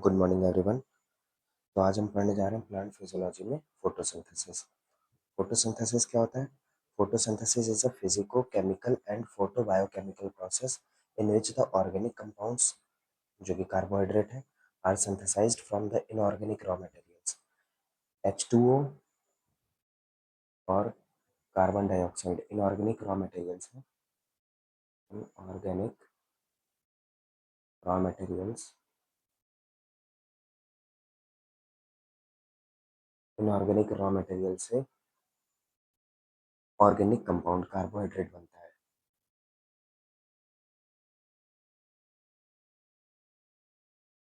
Good morning everyone. तो आज हम पढ़ने जा रहे हैं प्लांट फिजियोलॉजी में फोटोसिंथेसिस। फोटोसिंथेसिस क्या होता है? Photosynthesis is a physico chemical and photobiochemical process in which the organic compounds, जो कि कार्बोहाइड्रेट है, are synthesised from the inorganic raw materials H2O और carbon dioxide inorganic raw materials है। Inorganic raw materials inorganic raw material से organic compound carbohydrate बनता है।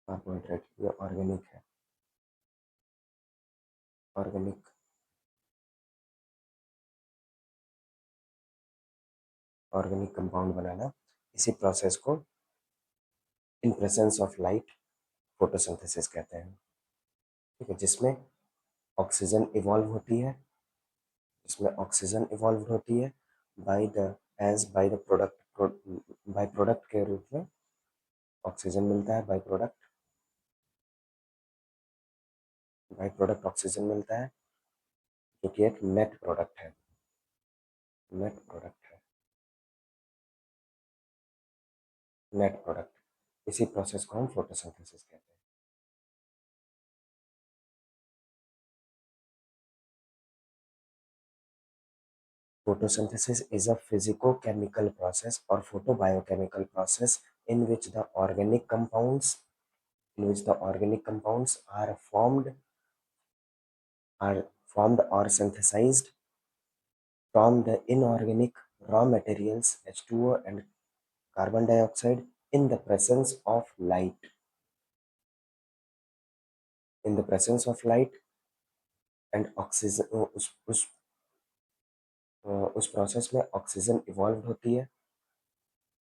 Carbohydrate ये organic है। ऑर्गेनिक ऑर्गेनिक कंपाउंड बनाना, इसी प्रोसेस को इन प्रेजेंस ऑफ लाइट फोटोसिंथेसिस कहते हैं। ठीक है, जिसमें ऑक्सीजन इवॉल्व होती है, by the by the product, by product के रूप में ऑक्सीजन मिलता है। बाय प्रोडक्ट ऑक्सीजन मिलता है, जो कि एक नेट प्रोडक्ट है। नेट प्रोडक्ट है, नेट प्रोडक्ट। इसी प्रोसेस को हम फोटोसिंथेसिस कहते हैं। Photosynthesis is a physico-chemical process or photobiochemical process in which the organic compounds are formed or synthesized from the inorganic raw materials H2O and carbon dioxide in the presence of light. In the presence of light and oxygen, उस process में oxygen evolve होती है।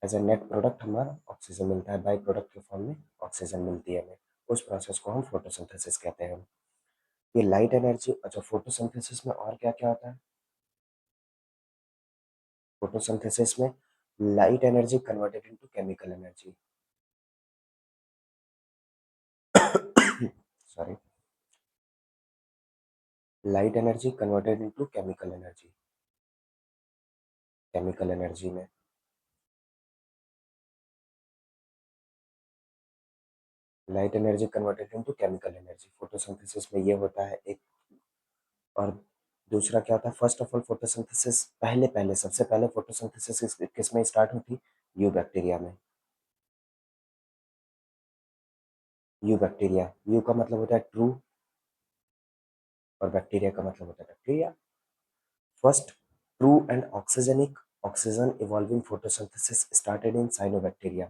As a net product हमारा oxygen मिलता है, by product के form में oxygen मिलती है हमें। उस प्रोसेस को हम फोटोसिंथेसिस कहते हैं। ये लाइट एनर्जी। अच्छा, फोटोसिंथेसिस में और क्या क्या होता है? फोटोसिंथेसिस में light energy converted into chemical energy. Sorry, light energy converted into chemical energy. Chemical energy में light energy converted into chemical energy photosynthesis में ये होता है एक। और दूसरा क्या होता है? फर्स्ट ऑफ ऑल फोटोसिंथेसिस सबसे पहले फोटोसिंथेसिस किस में स्टार्ट होती? यू बैक्टीरिया में। यू बैक्टीरिया, यू का मतलब होता है ट्रू और बैक्टीरिया का मतलब होता है bacteria. First true and oxygen evolving photosynthesis started in cyanobacteria.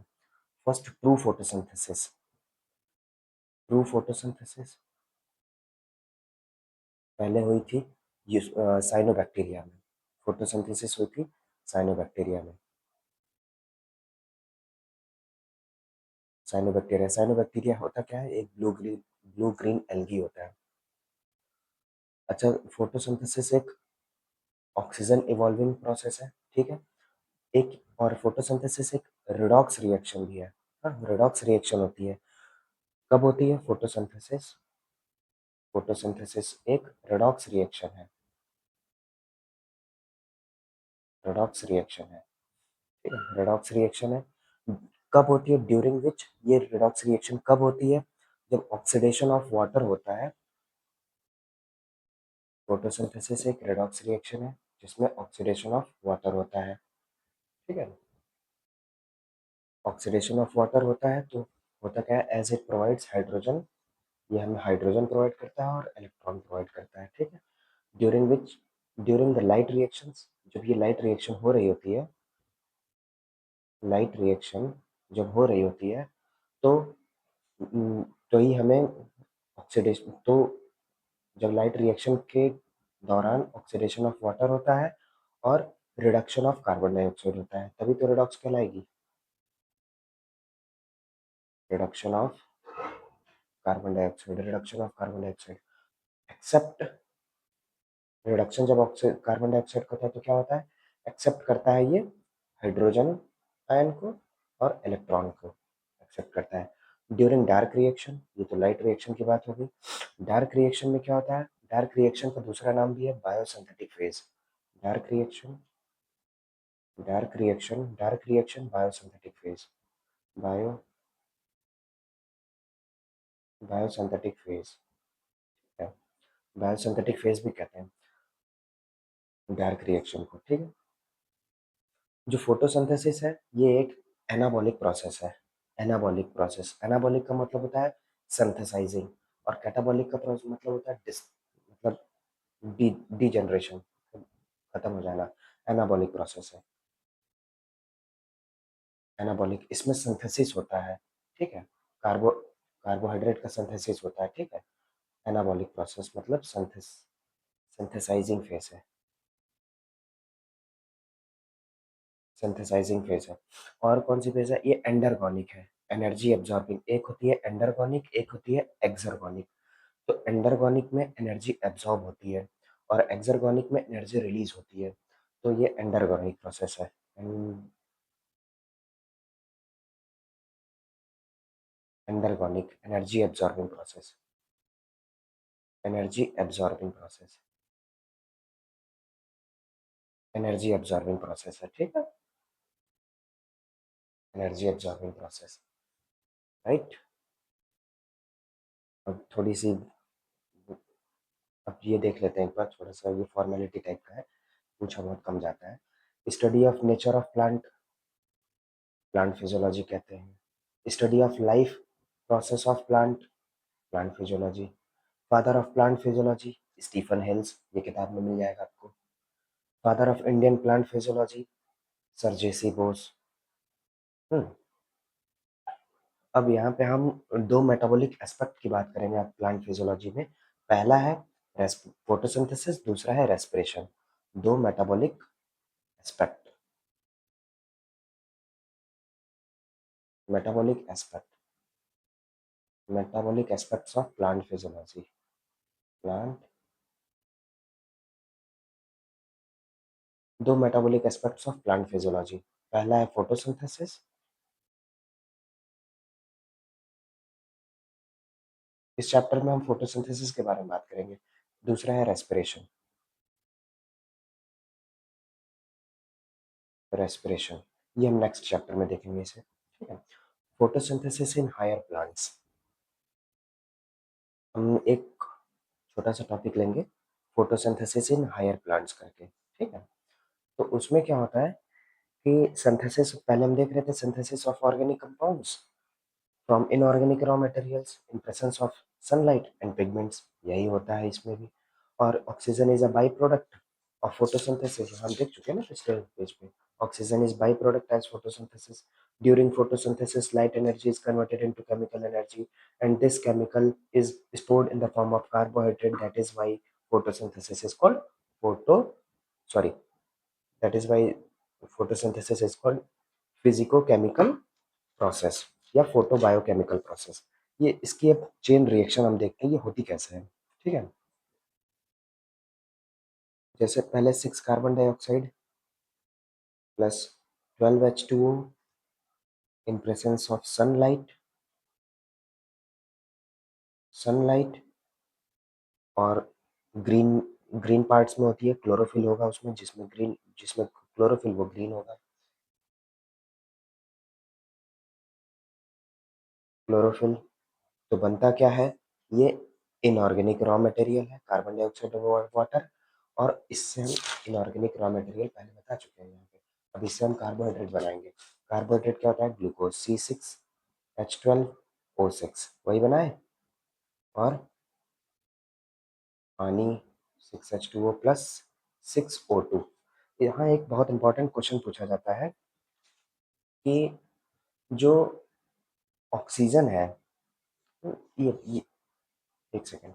First true photosynthesis पहले हुई थी साइनोबैक्टीरिया में। फोटोसिंथेसिस हुई थी साइनोबैक्टीरिया में। साइनोबैक्टीरिया होता क्या है? एक ब्लू ग्रीन एल्गी होता है। अच्छा, फोटोसिंथेसिस एक ऑक्सीजन इवॉल्विंग प्रोसेस है, ठीक है। एक और फोटोसिंथेसिस एक रिडॉक्स रिएक्शन भी है। हाँ, रिडॉक्स रिएक्शन होती है। कब होती है फोटोसिंथेसिस? फोटोसिंथेसिस एक रिडॉक्स रिएक्शन है। रिडॉक्स रिएक्शन है, ठीक है, रिडॉक्स रिएक्शन है। कब होती है? During which. ये रिडॉक्स रिएक्शन कब होती है? जब ऑक्सीडेशन ऑफ वाटर होता है। फोटोसिंथेसिस एक रिडॉक्स रिएक्शन है जिसमें ऑक्सीडेशन ऑफ वाटर होता है, ठीक है। ऑक्सीडेशन ऑफ वाटर होता है तो होता क्या है? एज इट प्रोवाइड्स हाइड्रोजन, ये हमें हाइड्रोजन प्रोवाइड करता है और इलेक्ट्रॉन प्रोवाइड करता है, ठीक है। During which, during the light reactions, जब ये लाइट रिएक्शन हो रही होती है, लाइट रिएक्शन जब हो रही होती है तो तो ही हमें ऑक्सीडेशन, तो जब लाइट रिएक्शन के दौरान ऑक्सीडेशन ऑफ वाटर होता है और रिडक्शन ऑफ कार्बन डाइऑक्साइड होता है, तभी तो रिडॉक्स कहलाएगी। Reduction of carbon dioxide, reduction of carbon dioxide. Except reduction जब कार्बन डाइऑक्साइड का होता है तो क्या होता है? एक्सेप्ट करता है ये हाइड्रोजन आयन को और इलेक्ट्रॉन को एक्सेप्ट करता है। ड्यूरिंग डार्क रिएक्शन, ये तो लाइट रिएक्शन की बात हो गई। डार्क रिएक्शन में क्या होता है? डार्क रिएक्शन का दूसरा नाम भी है biosynthetic phase. Dark reaction, biosynthetic phase, bio biosynthetic phase है। बायोसिंथेटिक फेज भी कहते हैं डार्क रिएक्शन को, ठीक है। जो फोटोसिंथेसिस है ये एक एनाबॉलिक प्रोसेस है। एनाबॉलिक का मतलब होता है सिंथेसाइजिंग, और कैटाबॉलिक का मतलब होता है डिस, मतलब डीजनरेशन, खत्म हो जाना। एनाबॉलिक प्रोसेस है, एनाबॉलिक, इसमें सिंथेसिस होता है, ठीक है। कार्बो कार्बोहाइड्रेट का सिंथेसिस होता है, ठीक है। एनाबॉलिक प्रोसेस मतलब सिंथेसाइजिंग फेज है, सिंथेसाइजिंग फेज है। और कौन सी फेज है? ये एंडरगोनिक है, एनर्जी एब्जॉर्बिंग। एक होती है एंडरगोनिक, एक होती है एक्सर्गोनिक। तो एंडरगोनिक में एनर्जी एब्जॉर्ब होती है और एक्सर्गोनिक में एनर्जी रिलीज होती है, तो ये एंडरगोनिक प्रोसेस है। Endergonic, energy absorbing process, energy absorbing process, energy absorbing process है, ठीक है। Energy absorbing process, right. अब थोड़ी सी, अब ये देख लेते हैं एक बार, थोड़ा सा ये फॉर्मेलिटी टाइप का है, पूछा बहुत कम जाता है। Study of nature of plant, plant physiology कहते हैं। Study of life process of plant, plant physiology. Father of plant physiology Stephen Hales, ये किताब में मिल जाएगा आपको। Father of Indian plant physiology sir JC Bose. हम्म। अब यहाँ पे हम दो मेटाबॉलिक एस्पेक्ट की बात करेंगे आप प्लांट फिजियोलॉजी में। पहला है फोटोसिंथेसिस, दूसरा है रेस्पिरेशन। दो metabolic aspect, metabolic aspect, metabolic aspects of plant physiology. Plant, दो metabolic aspects of plant physiology. पहला है फोटोसिंथेसिस, इस चैप्टर में हम फोटोसिंथेसिस के बारे में बात करेंगे। दूसरा है रेस्पिरेशन, रेस्पिरेशन ये हम नेक्स्ट चैप्टर में देखेंगे इसे, ठीक है। फोटोसिंथेसिस इन हायर प्लांट्स, हम एक छोटा सा टॉपिक लेंगे, फोटोसिंथेसिस इन हायर प्लांट्स करके, ठीक है। तो उसमें क्या होता है कि सिंथेसिस, पहले हम देख रहे थे synthesis of organic compounds from inorganic raw materials in presence of sunlight and pigments, यही होता है इसमें भी। और oxygen is a by product of photosynthesis, हम देख चुके हैं ना पिछले पेज पे। Oxygen is by product as photosynthesis. During photosynthesis light energy is converted into chemical energy and this chemical is stored in the form of carbohydrate. That is why photosynthesis is called photo sorry that is why photosynthesis is called physicochemical process या photo biochemical process. ये इसकी अब chain reaction हम देखते हैं ये होती कैसे है, ठीक है। जैसे पहले 6 carbon dioxide plus 12 H2O in presence of sunlight और ग्रीन, ग्रीन पार्ट्स में होती है, क्लोरोफिल होगा उसमें, जिसमें क्लोरोफिल वो ग्रीन होगा। क्लोरोफिल, तो बनता क्या है? ये इनऑर्गेनिक रॉ मटेरियल है, कार्बन डाइऑक्साइड और वाटर। और इससे हम इनऑर्गेनिक रॉ मटेरियल पहले बता चुके हैं यहाँ पे। अब इससे हम कार्बोहाइड्रेट बनाएंगे। कार्बोहाइड्रेट क्या होता है? ग्लूकोज C6H12O6, वही बनाए, और पानी 6H2O प्लस 6O2। यहाँ एक बहुत इंपॉर्टेंट क्वेश्चन पूछा जाता है कि जो ऑक्सीजन है, ये एक सेकेंड,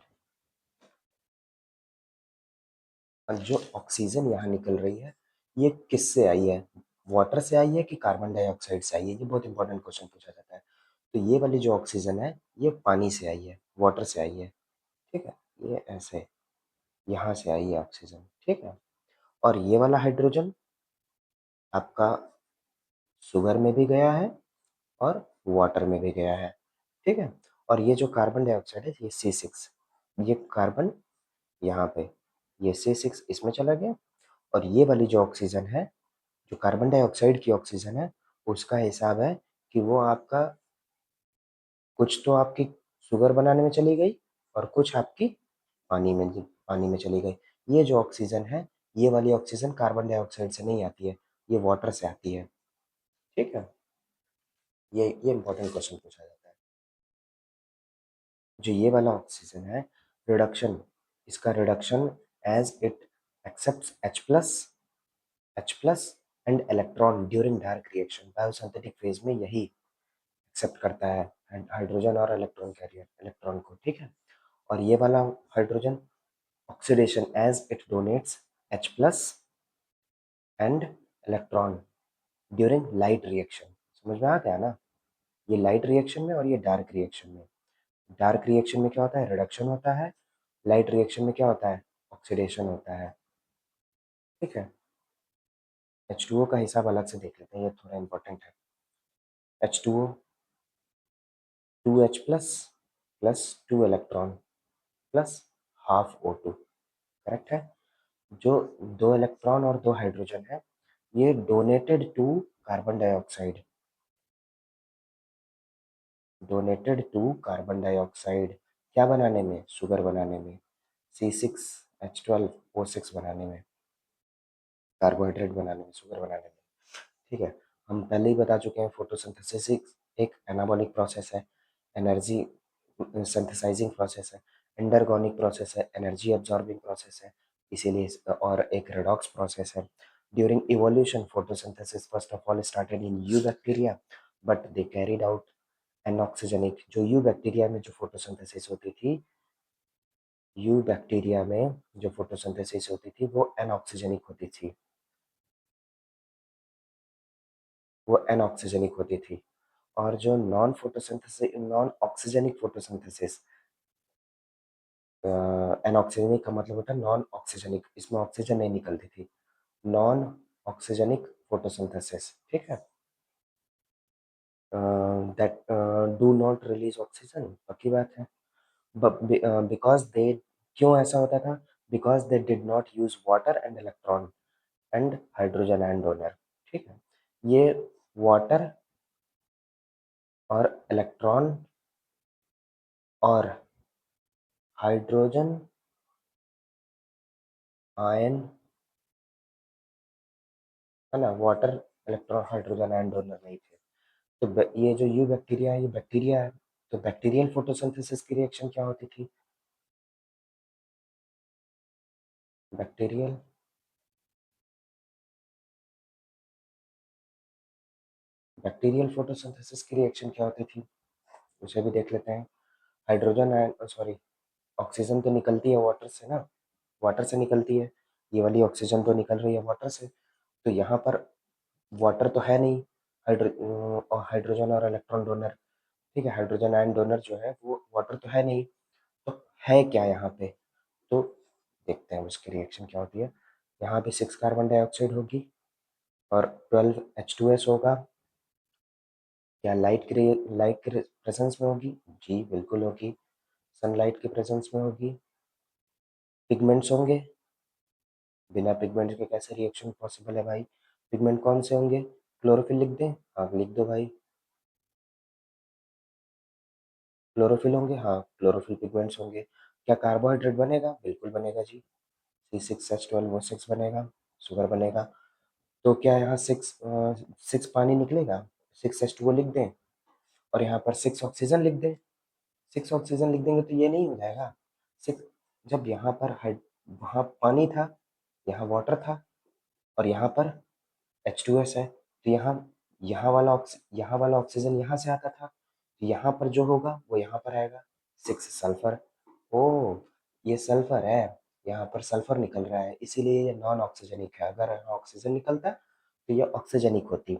जो ऑक्सीजन यहाँ निकल रही है ये किससे आई है? वाटर से आई है कि कार्बन डाइऑक्साइड से आई है? ये बहुत इंपॉर्टेंट क्वेश्चन पूछा जाता है। तो ये वाली जो ऑक्सीजन है ये पानी से आई है, वाटर से आई है, ठीक है। ये ऐसे यहाँ से आई है ऑक्सीजन, ठीक है। और ये वाला हाइड्रोजन आपका शुगर में भी गया है और वाटर में भी गया है, ठीक है? और ये जो कार्बन डाइऑक्साइड है ये C6, ये कार्बन यहाँ पे, ये C6 इसमें चला गया और ये वाली जो ऑक्सीजन है, जो कार्बन डाइऑक्साइड की ऑक्सीजन है, उसका हिसाब है कि वो आपका कुछ तो आपकी शुगर बनाने में चली गई और कुछ आपकी पानी में चली गई। ये जो ऑक्सीजन है, ये वाली ऑक्सीजन कार्बन डाइऑक्साइड से नहीं आती है, ये वाटर से आती है। ठीक है? ये इंपॉर्टेंट क्वेश्चन पूछा जाता है। जो ये वाला ऑक्सीजन है, रिडक्शन, इसका reduction as it accepts H plus and electron during dark reaction, biosynthetic phase में यही एक्सेप्ट करता है हाइड्रोजन और इलेक्ट्रॉन कैरियर इलेक्ट्रॉन को। ठीक है? और ये वाला hydrogen oxidation as it donates H plus and electron during light reaction. समझ में आ गया ना? ये लाइट रिएक्शन में और ये डार्क रिएक्शन में। डार्क रिएक्शन में क्या होता है? रिडक्शन होता है। लाइट रिएक्शन में क्या होता है? ऑक्सीडेशन होता है। ठीक है? H2O का हिसाब अलग से देख लेते हैं, ये थोड़ा इंपॉर्टेंट है। H2O 2H plus plus 2 electron plus half O2, correct है? जो 2 इलेक्ट्रॉन और 2 हाइड्रोजन है, ये donated to carbon dioxide, donated to carbon dioxide क्या बनाने में? शुगर बनाने में, C6H12O6 बनाने में, कार्बोहाइड्रेट बनाने में, शुगर बनाने में। ठीक है? हम पहले ही बता चुके हैं फोटोसिंथेसिस एक एनाबॉलिक प्रोसेस है, एनर्जी सिंथेसाइजिंग प्रोसेस है, एंडरगोनिक प्रोसेस है, एनर्जी अब्सॉर्बिंग प्रोसेस है, इसीलिए और एक रेडॉक्स प्रोसेस है। During evolution photosynthesis first of all started in eubacteria but they carried out anoxygenic. जो यू बैक्टीरिया में जो फोटोसिंथेसिस होती थी, यू बैक्टीरिया में जो फोटोसिंथेसिस होती थी वो एनऑक्सीजनिक होती थी, वो एनऑक्सीजनिक होती थी। और जो नॉन ऑक्सीजनिक फोटोसिंथेसिस, एनऑक्सीजनिक का मतलब होता है नॉन ऑक्सीजनिक, इसमें ऑक्सीजन नहीं निकलती थी, नॉन ऑक्सीजनिक फोटोसिंथेसिस। ठीक है? That do not release oxygen, पक्की बात है। बिकॉज दे, क्यों ऐसा होता था? Because they did not use water and electron and hydrogen and donor. ठीक है? ये वाटर और इलेक्ट्रॉन और हाइड्रोजन आयन, है ना, water electron hydrogen ion donor नहीं थे। तो ये जो यू बैक्टीरिया है, ये बैक्टीरिया है। तो बैक्टीरियल फोटोसिंथेसिस की रिएक्शन क्या होती थी? बैक्टीरियल बैक्टीरियल फोटोसिंथेसिस की रिएक्शन क्या होती थी, उसे भी देख लेते हैं। हाइड्रोजन आयन, सॉरी, ऑक्सीजन तो निकलती है वाटर से ना, वाटर से निकलती है, ये वाली ऑक्सीजन तो निकल रही है वाटर से। तो यहाँ पर वाटर तो है नहीं, हाइड्रोजन और इलेक्ट्रॉन डोनर। ठीक है? हाइड्रोजन आयन डोनर जो है वो वाटर तो है नहीं, तो है क्या यहाँ पे? तो देखते हैं उसकी रिएक्शन क्या होती है। यहाँ पे 6 कार्बन डाइऑक्साइड होगी और 12 H2S होगा। क्या लाइट के प्रेजेंस में होगी? जी बिल्कुल होगी। सनलाइट के प्रेजेंस में होगी। पिगमेंट्स होंगे, बिना पिगमेंट के कैसे रिएक्शन पॉसिबल है भाई? पिगमेंट कौन से होंगे? क्लोरोफिल लिख दें? हाँ लिख दो भाई। क्लोरोफिल होंगे, हाँ क्लोरोफिल पिगमेंट्स होंगे। क्या कार्बोहाइड्रेट बनेगा? बिल्कुल बनेगा जी, C6H12O6 बनेगा, शुगर बनेगा। तो क्या यहाँ 6 पानी निकलेगा? 6H2O लिख दें और यहाँ पर 6 ऑक्सीजन लिख दें। 6 ऑक्सीजन लिख देंगे तो ये नहीं हो जाएगा? 6, जब यहाँ पर हाइड वहाँ पानी था, यहाँ वाटर था और यहाँ पर H2S है, तो यहाँ वाला ऑक्सीजन यहाँ से आता था, तो यहाँ पर जो होगा वो यहाँ पर आएगा, 6 सल्फर। ओह! ये सल्फर है, यहाँ पर सल्फर निकल रहा है, इसीलिए ये नॉन ऑक्सीजनिक है। अगर यहाँ ऑक्सीजन निकलता तो ये ऑक्सीजनिक होती।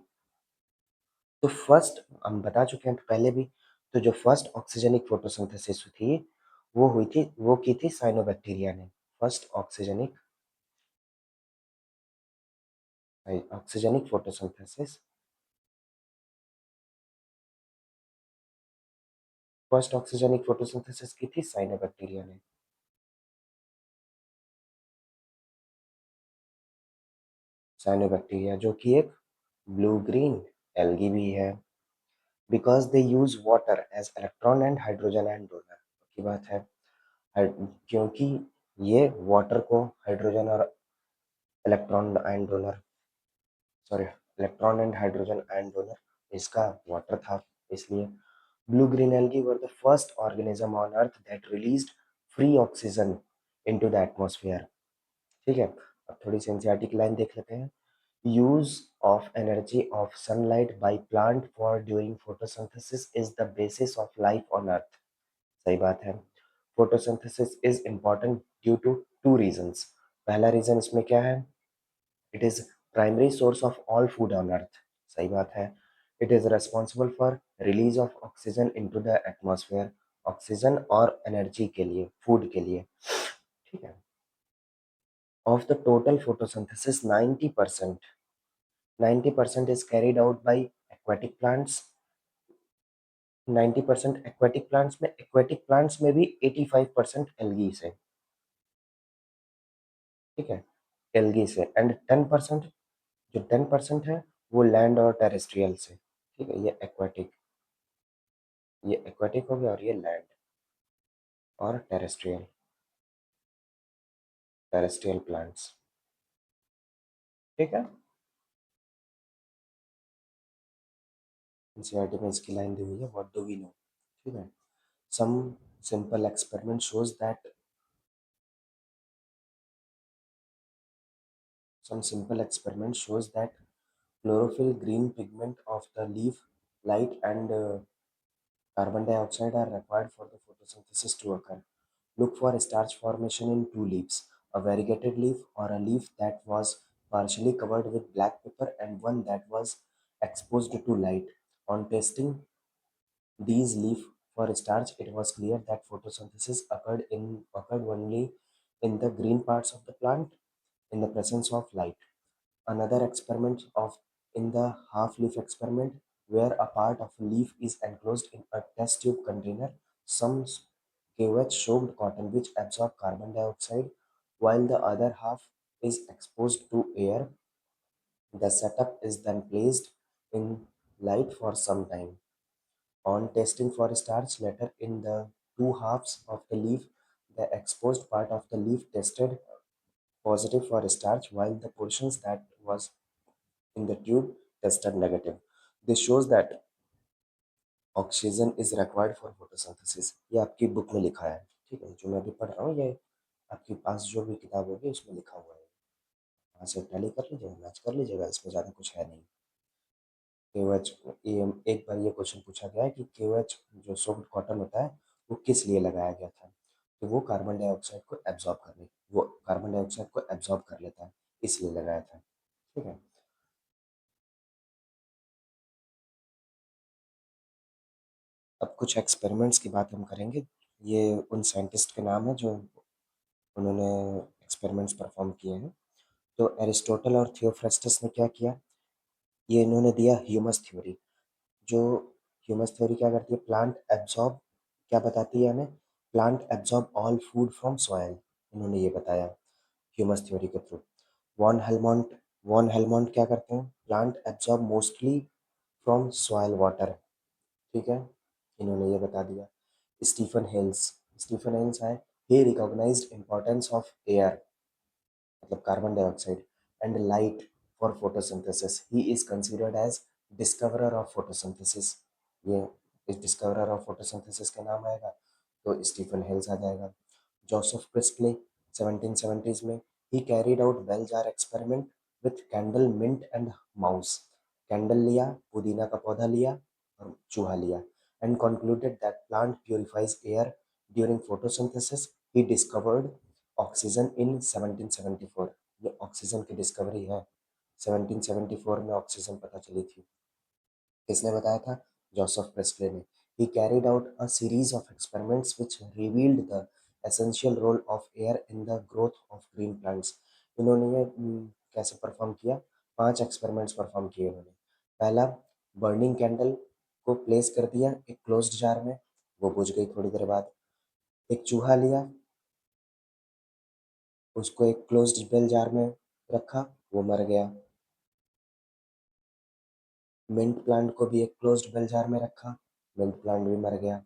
तो फर्स्ट हम बता चुके हैं पहले भी, तो जो फर्स्ट ऑक्सीजनिक फोटोसिंथेसिस थी, वो हुई थी, वो की थी साइनोबैक्टीरिया ने। First oxygenic photosynthesis first oxygenic photosynthesis की थी साइनोबैक्टीरिया ने। साइनोबैक्टीरिया जो कि एक ब्लू ग्रीन एल्गी भी है, because they use water as electron and hydrogen and donor की बात है। क्योंकि ये वाटर को हाइड्रोजन और electron and donor, sorry, electron and hydrogen and donor इसका वाटर था, इसलिए blue green algae were the first organism on earth that released free oxygen into the atmosphere। ठीक है, अब थोड़ी सी एनसीईआरटी की लाइन देख लेते हैं। Use of energy of sunlight by plant for during photosynthesis is the basis of life on earth. सही बात है। Photosynthesis is important due to two reasons. पहला रीजन इसमें क्या है? It is primary source of all food on earth. सही बात है। It is responsible for release of oxygen into the atmosphere, oxygen और एनर्जी के लिए, फूड के लिए। ठीक है। Of the total photosynthesis 90% is carried out by aquatic plants। 90% aquatic plants में भी 85% एल्गी से। ठीक है, एल्गी से। एंड 10%, जो 10% है वो लैंड और टेरेस्ट्रियल से। ठीक है, ये एक्वेटिक हो गया और ये लैंड और टेरेस्ट्रियल, टेरेस्ट्रियल प्लांट्स। ठीक है, एनसीईआरटी में इसकी लाइन दी हुई है, व्हाट डू वी नो। ठीक है, some simple experiment shows that some simple experiment shows that chlorophyll, green pigment of the leaf, light and carbon dioxide are required for the photosynthesis to occur. Look for starch formation in two leaves, a variegated leaf or a leaf that was partially covered with black pepper and one that was exposed to light. On testing these leaf for starch, it was clear that photosynthesis occurred only in the green parts of the plant in the presence of light. Another experiment of in the half-leaf experiment, where a part of a leaf is enclosed in a test tube container, some caveats soaked cotton which absorb carbon dioxide, while the other half is exposed to air. The setup is then placed in light for some time. On testing for starch later in the two halves of the leaf, the exposed part of the leaf tested positive for starch, while the portions that was in the tube tested negative. This shows that oxygen is required for photosynthesis. ये आपकी book में लिखा है। ठीक है, जो मैं अभी पढ़ रहा हूँ ये आपके पास जो भी किताब होगी उसमें लिखा हुआ है। वहाँ से टैली कर लीजिएगा, मैच कर लीजिएगा, इसमें ज़्यादा कुछ है नहीं। केवच, ये एक बार ये क्वेश्चन पूछा गया है कि केवच जो सोक्ड कॉटन होता है वो किस लिए लगाया गया था? तो वो कार्बन डाइऑक्साइड को एब्जॉर्ब करने, वो कार्बन डाइऑक्साइड को एब्जॉर्ब कर लेता है, इसलिए लगाया था। ठीक है, अब कुछ एक्सपेरिमेंट्स की बात हम करेंगे। ये उन साइंटिस्ट के नाम है जो उन्होंने एक्सपेरिमेंट्स परफॉर्म किए हैं। तो एरिस्टोटल और थियोफ्रेस्टस ने क्या किया? ये इन्होंने दिया ह्यूमस थ्योरी। जो ह्यूमस थ्योरी क्या करती है? प्लांट एब्जॉर्ब, क्या बताती है हमें? Plant absorb all food from soil, इन्होंने ये बताया ह्यूमस थ्योरी के थ्रू। वॉन हेलमोंट क्या करते हैं? Plant absorb mostly from soil water. ठीक है, इन्होंने ये बता दिया। स्टीफन हेल्स है, he recognized importance of air, मतलब carbon dioxide and light for photosynthesis. He is considered as discoverer of photosynthesis. ये इस डिस्कवरर ऑफ फोटोसिंथेसिस का नाम आएगा तो स्टीफन हेल्स आ जाएगा। जोसेफ प्रिस्टले 1770s में ही carried out bell jar experiment with candle, mint and mouse. Candle लिया, पुदीना का पौधा लिया और चूहा लिया, and concluded that plant purifies air during photosynthesis। he discovered oxygen in 1774। ये ऑक्सीजन की डिस्कवरी है, 1774 में ऑक्सीजन पता चली थी। किसने बताया था? जोसेफ प्रेस्टले ने। He carried out a series of experiments which revealed the essential role of air in the growth of green plants. इन्होंने ये कैसे परफॉर्म किया? 5 एक्सपेरिमेंट्स परफॉर्म किए उन्होंने। पहला, बर्निंग कैंडल को प्लेस कर दिया एक क्लोज्ड जार में, वो बुझ गई थोड़ी देर बाद। एक चूहा लिया, उसको एक क्लोज्ड बेल जार में रखा, वो मर गया। मिंट प्लांट को भी एक क्लोज्ड बेल जार में रखा, मिंट प्लांट भी मर गया।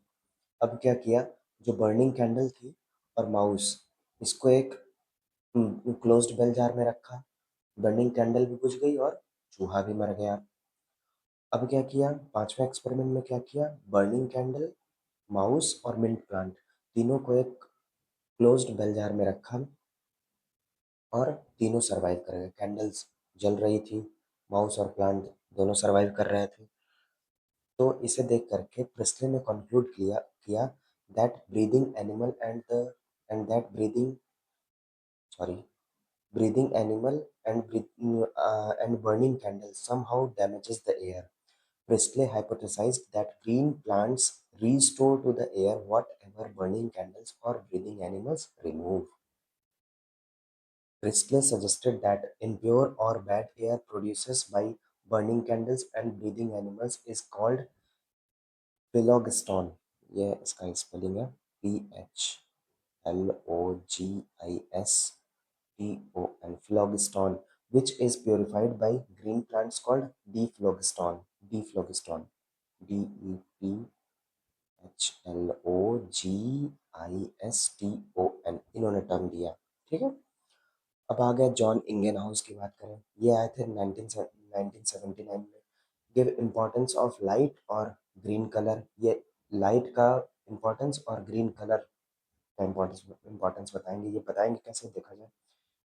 अब क्या किया, जो बर्निंग कैंडल थी और माउस, इसको एक क्लोज्ड बेल जार में रखा, बर्निंग कैंडल भी बुझ गई और चूहा भी मर गया। अब क्या किया, पांचवें एक्सपेरिमेंट में क्या किया, बर्निंग कैंडल, माउस और मिंट प्लांट तीनों को एक क्लोज्ड बेल जार में रखा और तीनों सरवाइव कर गए। कैंडल्स जल रही थी, माउस और प्लांट दोनों सरवाइव कर रहे थे। तो इसे देख करके प्रिस्टले ने कंक्लूड किया किया that breathing animal and that breathing sorry breathing animal and burning candles somehow damages the air. Priestley hypothesized that green plants restore to the air whatever burning candles or breathing animals remove. Priestley suggested that impure or bad air produced by burning candles and breathing animals is called phlogiston. ये इसका spelling है PHLOGISTON, phlogiston, which is purified by green plants called dephlogiston. Dephlogiston, DEPHLOGISTON, इन्होंने term दिया। ठीक है। अब आ गया John इंगेनहाउस की बात करें, ये आए थे 1979 में। गिव इम्पोर्टेंस ऑफ लाइट और ग्रीन कलर, ये लाइट का इम्पोर्टेंस और ग्रीन कलर का इम्पोर्टेंस बताएंगे। ये बताएंगे कैसे, देखा जाए।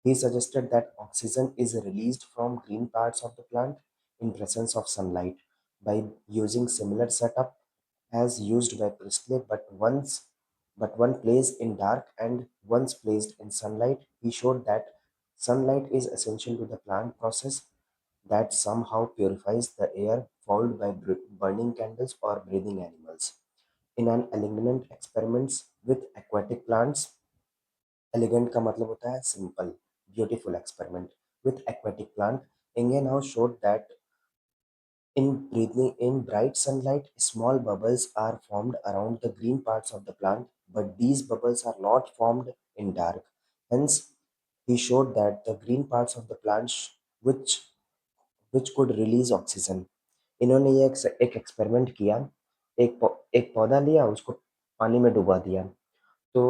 He suggested that oxygen is released from green parts of the plant in presence of sunlight by using similar setup as used by Priestley, but one placed in dark and once placed in sunlight. He showed that sunlight is essential to the plant process that somehow purifies the air fouled by burning candles or breathing animals. In an elegant experiments with aquatic plants, elegant का मतलब होता है simple, beautiful experiment with aquatic plant, Ingenhouse showed that in bright sunlight, small bubbles are formed around the green parts of the plant, but these bubbles are not formed in dark. Hence, he showed that the green parts of the plant which could release oxygen. इन्होंने ये एक experiment किया, एक पौधा लिया, उसको पानी में डुबा दिया। तो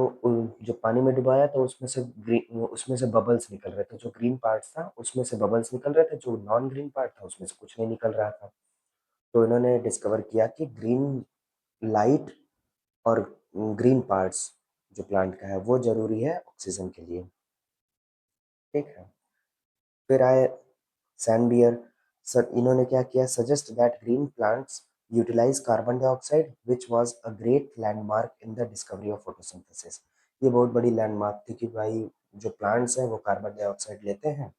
जो पानी में डुबाया तो उसमें से बबल्स निकल रहे थे। जो ग्रीन पार्ट्स था उसमें से बबल्स निकल रहे थे, जो नॉन ग्रीन पार्ट था उसमें से कुछ नहीं निकल रहा था। तो इन्होंने डिस्कवर किया कि ग्रीन लाइट और ग्रीन पार्ट्स जो प्लांट का है वो ज़रूरी है ऑक्सीजन के लिए। ठीक है। फिर आए सैनबियर सर, इन्होंने क्या किया, suggest that green plants utilize carbon dioxide which was a great landmark in the discovery of photosynthesis. ये बहुत बड़ी लैंडमार्क थी कि भाई जो प्लांट्स हैं वो कार्बन डाइऑक्साइड लेते हैं।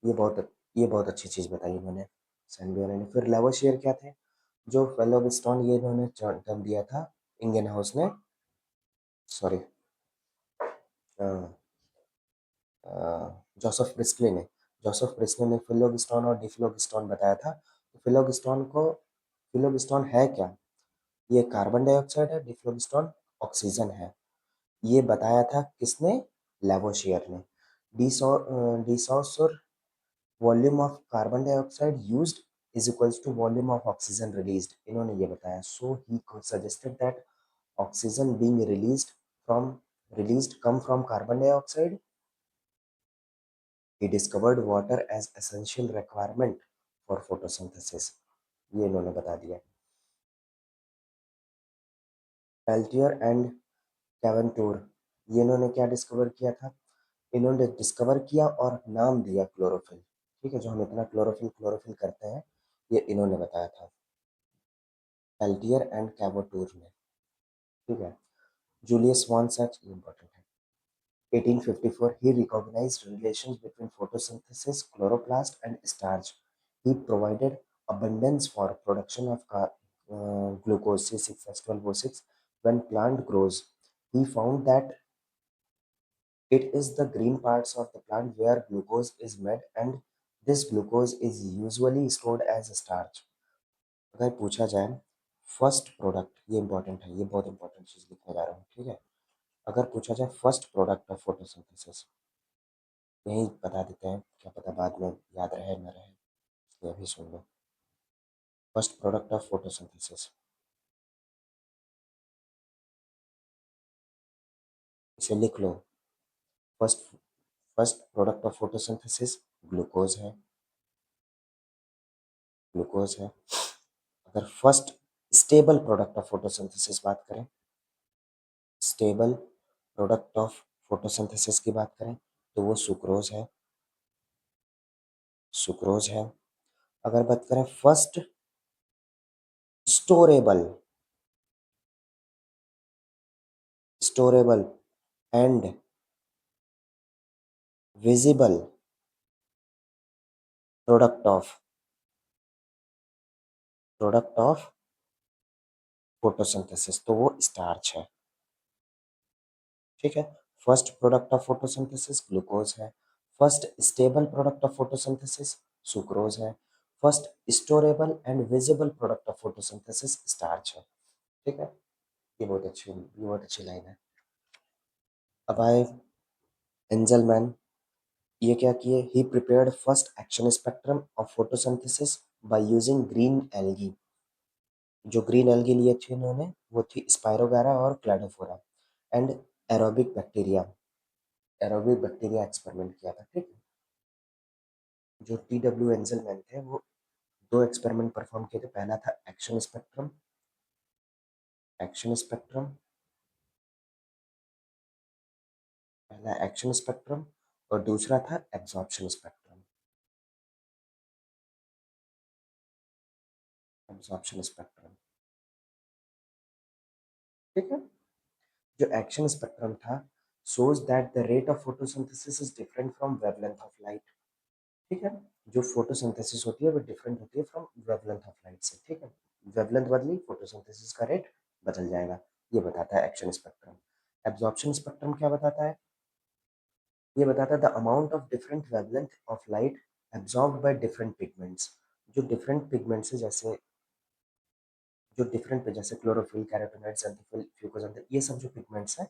ये बहुत अच्छी चीज़ बताई इन्होंने सैनबियर ने। फिर लेवोशियर क्या थे, जो फेलोगिस्टोन ये इन्होंने टर्म दिया था इंगेनहाउस ने, सॉरी जोसेफ प्रिस्टले ने फिलोगिस्टोन और डिफ्लोगिस्टोन बताया था। तो फिलोगिस्टोन है क्या, ये कार्बन डाइऑक्साइड है, डिफ्लोगिस्टोन ऑक्सीजन है। ये बताया था किसने, लेवोशियर ने। De Saussure volume of carbon dioxide used is equals to volume of oxygen released, इन्होंने ये बताया। So he suggested that oxygen being released come from carbon dioxide. He discovered water as essential requirement for photosynthesis. ये इन्होंने बता दिया। Peltier and कैवेंटूर, ये इन्होंने क्या डिस्कवर किया था, इन्होंने डिस्कवर किया और नाम दिया क्लोरोफिल। ठीक है, जो हम इतना क्लोरोफिल क्लोरोफिल करते हैं, ये इन्होंने बताया था पेल्टियर एंड कैवेंटूर ने। ठीक है। जूलियस वॉन सैक्स, ये इंपॉर्टेंट है। 1854, he recognized relations between photosynthesis, chloroplast, and starch. He provided abundance for production of glucose, C6H12O6. When plant grows, he found that it is the green parts of the plant where glucose is made, and this glucose is usually stored as starch. अगर पूछा जाए first product, ये important है, ये बहुत important चीज़ लिखने जा रहा हूँ, ठीक है। अगर पूछा जाए फर्स्ट प्रोडक्ट ऑफ फोटोसिंथेसिस, यही बता देते हैं, क्या पता बाद में याद रहे न रहे, ये भी सुन लो। फर्स्ट प्रोडक्ट ऑफ फोटोसिंथेसिस, इसे लिख लो। First first product of photosynthesis glucose है, ग्लूकोज है। अगर first stable product of photosynthesis बात करें, स्टेबल प्रोडक्ट ऑफ फोटोसिंथेसिस की बात करें, तो वो सुक्रोज है, सुक्रोज है। अगर बात करें first storable, storable and visible product of, product of photosynthesis, तो वो स्टार्च है, ठीक है। First product of photosynthesis glucose है, first stable product of photosynthesis sucrose है, first storable and visible product of photosynthesis starch है, ठीक है। ये बहुत अच्छी लाइन है। अब आए एंजलमैन, ये क्या किए, he prepared first action spectrum of photosynthesis by using green algae. जो ग्रीन एल्गी लिए थी इन्होंने, वो थी स्पायरोगारा और Cladophora and aerobic bacteria, aerobic bacteria experiment किया था, ठीक है। जो टी डब्ल्यू एंजलमैन थे, वो दो एक्सपेरिमेंट परफॉर्म किए थे। पहला था एक्शन स्पेक्ट्रम, एक्शन स्पेक्ट्रम, पहला एक्शन स्पेक्ट्रम, और दूसरा था एब्जॉर्प्शन स्पेक्ट्रम, एब्जॉर्प्शन स्पेक्ट्रम, ठीक है। जो एक्शन स्पेक्ट्रम था, shows that the rate of photosynthesis is different from wavelength of light, ठीक है। जो फोटोसिंथेसिस होती है वो डिफरेंट होती है फ्रॉम वेवलेंथ ऑफ लाइट से, ठीक है। वेवलेंथ बदली, फोटोसिंथेसिस का रेट बदल जाएगा, ये बताता है एक्शन स्पेक्ट्रम। एब्जॉर्प्शन स्पेक्ट्रम क्या बताता है, ये बताता है the amount of different wavelength of light absorbed by different pigments. जो डिफरेंट पिगमेंट्स है, जैसे जो डिफरेंट पे, जैसे क्लोरोफिल, कैरोटीनॉइड, xanthophyll, फ्यूकोक्सान्थिन, ये सब जो पिगमेंट्स हैं,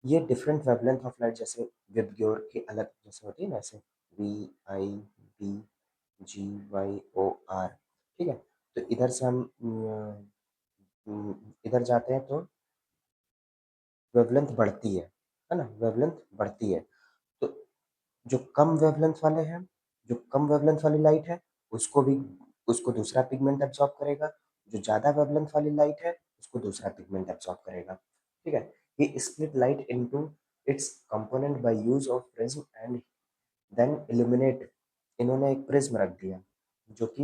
ये डिफरेंट वेवलेंथ ऑफ लाइट, जैसे विबग्योर की अलग जैसे होती है ना, ऐसे VIBGYOR, ठीक है। तो इधर से हम इधर जाते हैं तो वेवलेंथ बढ़ती है ना, वेवलेंथ बढ़ती है। तो जो कम वेवलेंथ वाले हैं, जो कम वेवलेंथ वाली लाइट है, उसको भी, उसको दूसरा पिगमेंट एब्जॉर्ब करेगा। जो ज़्यादा वेवलेंथ वाली लाइट है, उसको दूसरा पिगमेंट एब्जॉर्ब करेगा, ठीक है। ये split light into its component by use of prism and then illuminate. इन्होंने एक प्रिज्म रख दिया जो कि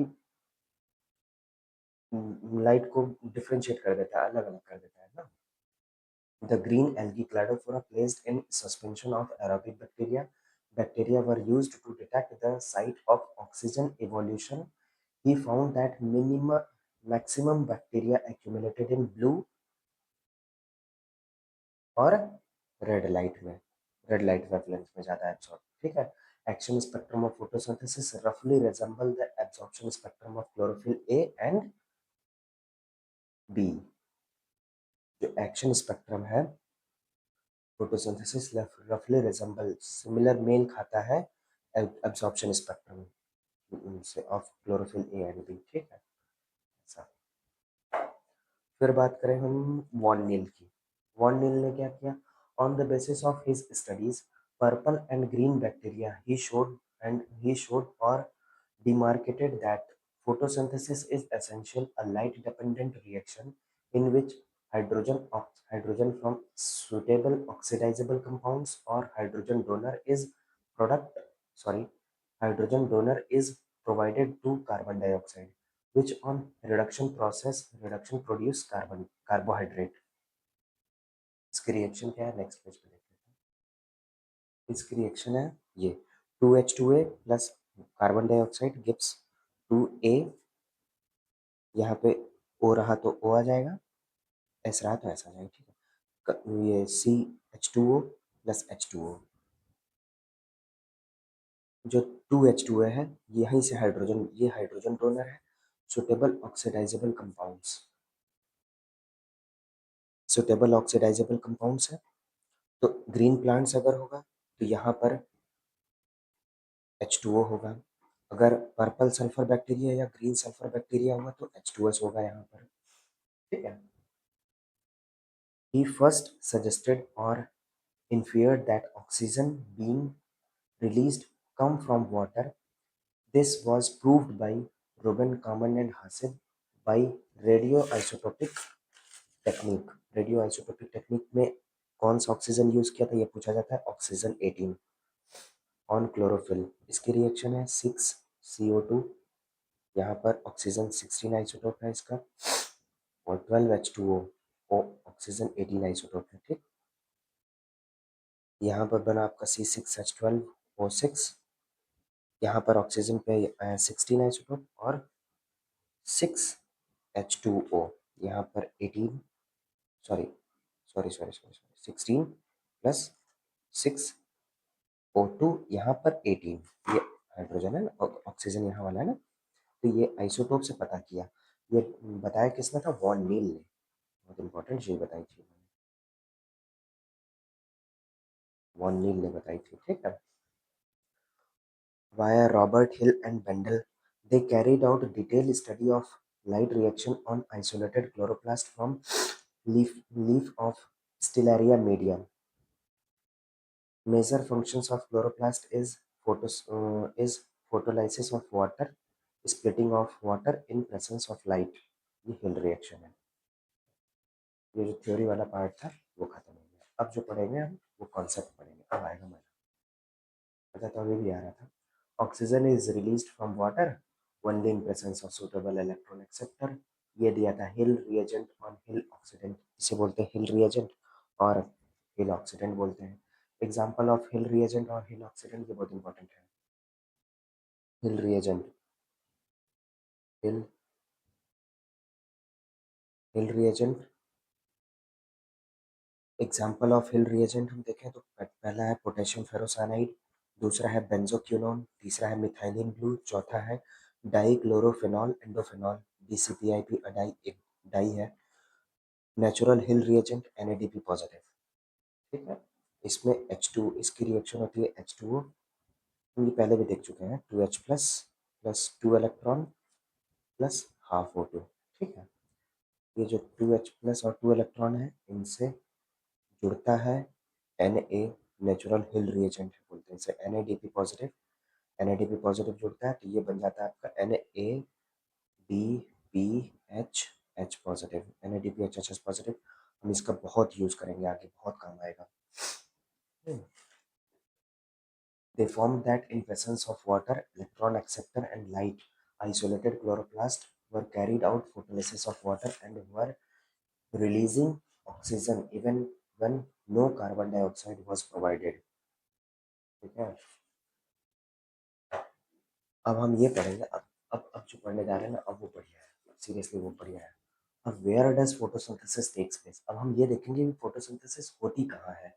लाइट को डिफरेंशिएट कर देता है, अलग अलग कर देता है ना। The green algae Cladophora placed in suspension of aerobic bacteria. Bacteria were used to detect the site of oxygen evolution. He found that maximum bacteria accumulated in blue और रेड लाइट में, रेड लाइट वेवलेंथ में ज़्यादा absorb, ठीक है। Action spectrum of photosynthesis रफली resemble the absorption spectrum of chlorophyll a and b. जो action spectrum है photosynthesis रफली रिजेंबल, सिमिलर मेल खाता है एब्जॉर्प्शन स्पेक्ट्रम से of chlorophyll a and b, ठीक है। ऐसा। फिर बात करें हम वॉन नील की। वॉन नील ने क्या किया, on the basis of his studies purple and green bacteria he showed और demarcated that photosynthesis is essential a light dependent reaction in which hydrogen from suitable oxidizable compounds or product sorry hydrogen donor is provided to carbon dioxide, which on reduction produce carbohydrate। इसकी reaction क्या है, next page पे देख लेते हैं। इसकी reaction है ये, 2H2A plus carbon dioxide gives 2A, यहाँ पे ओ रहा तो ओ आ जाएगा, एस रहा तो ऐसा आ जाएगा, ठीक है। ये CH2O प्लस H2O, जो 2H2A है, यहीं से हाइड्रोजन, ये हाइड्रोजन डोनर है। Suitable oxidisable compounds, suitable oxidisable compounds है। तो ग्रीन प्लांट्स अगर होगा तो यहाँ पर H2O होगा। अगर पर्पल सल्फर बैक्टीरिया या ग्रीन सल्फर बैक्टीरिया हुआ तो H2S होगा यहाँ पर। ठीक है। He first suggested or inferred that oxygen being released come from water. This was proved by Ruben Kaman and Hasib by radioisotopic technique. Radio isotopic technique में कौन सा ऑक्सीजन यूज किया था ये पूछा जाता है, ऑक्सीजन 18 ऑन क्लोरोफिल। इसकी रिएक्शन है 6CO2, यहाँ पर ऑक्सीजन 16 आइसोटोप है इसका, और 12H2O ऑक्सीजन 18 आइसोटोप है। ठीक, यहाँ पर बना आपका C6H12O6, यहाँ पर ऑक्सीजन पे 16 आइसोटोप और 6H2O, यहाँ पर 18, sorry sorry sorry sorry sorry 16 plus 6O2, यहाँ पर 18, ये हाइड्रोजन है ना, ऑक्सीजन यहाँ वाला है ना। तो ये आइसोटोप से पता किया। ये बताया किसने था, वॉन नील ने। बहुत इंपॉर्टेंट चीज बताई थी, वॉन नील ने बताई थी। ठीक है। Via Robert Hill and Bendel, they carried out detailed study of light reaction on isolated chloroplast from leaf of Stellaria medium. Major functions of chloroplast is photolysis of water, splitting of water in presence of light। ये हिल reaction है। ये जो theory वाला part था वो खत्म हो गया। अब जो पढ़ेंगे हम वो कॉन्सेप्ट पढ़ेंगे। अब आएगा मजा। पता तो अभी भी आ रहा था। Oxygen is released from water only in presence of suitable electron acceptor. ये दिया था हिल रिएजेंट ऑन हिल ऑक्सीडेंट, इसे बोलते हैं हिल रिएजेंट और हिल ऑक्सीडेंट बोलते हैं। एग्जाम्पल ऑफ हिल रिएजेंट और हिल ऑक्सीडेंट ये बहुत इंपॉर्टेंट है। Hill reagent, Hill Hill reagent, example of Hill reagent हम देखें तो पहला है पोटेशियम फेरोसाइनाइड, दूसरा है बेंजोक्विनोन, तीसरा है मिथाइलिन ब्लू, चौथा है डाइक्लोरोफेनॉल एंडोफेनॉल, DCPIP अडाई एक डाई है। नेचुरल हिल रिएजेंट NADP पॉजिटिव। ठीक है। इसमें H2, इसकी रिएक्शन होती है H2O, हम ये पहले भी देख चुके हैं, 2H plus plus 2 electron plus half O2। ठीक है। ये जो 2H प्लस और 2 इलेक्ट्रॉन है इनसे जुड़ता है Na, नेचुरल हिल रिएजेंट बोलते हैं इसे, NADP पॉजिटिव। NADP पॉजिटिव जुड़ता है तो ये बन जाता है आपका NADPH पॉजिटिव, NADPH पॉजिटिव। हम इसका बहुत यूज करेंगे आगे, बहुत काम आएगा। They formed that in presence of water, electron acceptor and light, isolated chloroplast were carried out photolysis of water and were releasing oxygen even when no carbon dioxide was provided। ठीक है। अब हम ये पढ़ेंगे। अब जो पढ़ने जा रहे हैं ना, अब वो बढ़िया है, सीरियसली वो बढ़िया है। अब where does photosynthesis takes place, अब हम ये देखेंगे कि फोटोसिंथेसिस होती कहाँ है।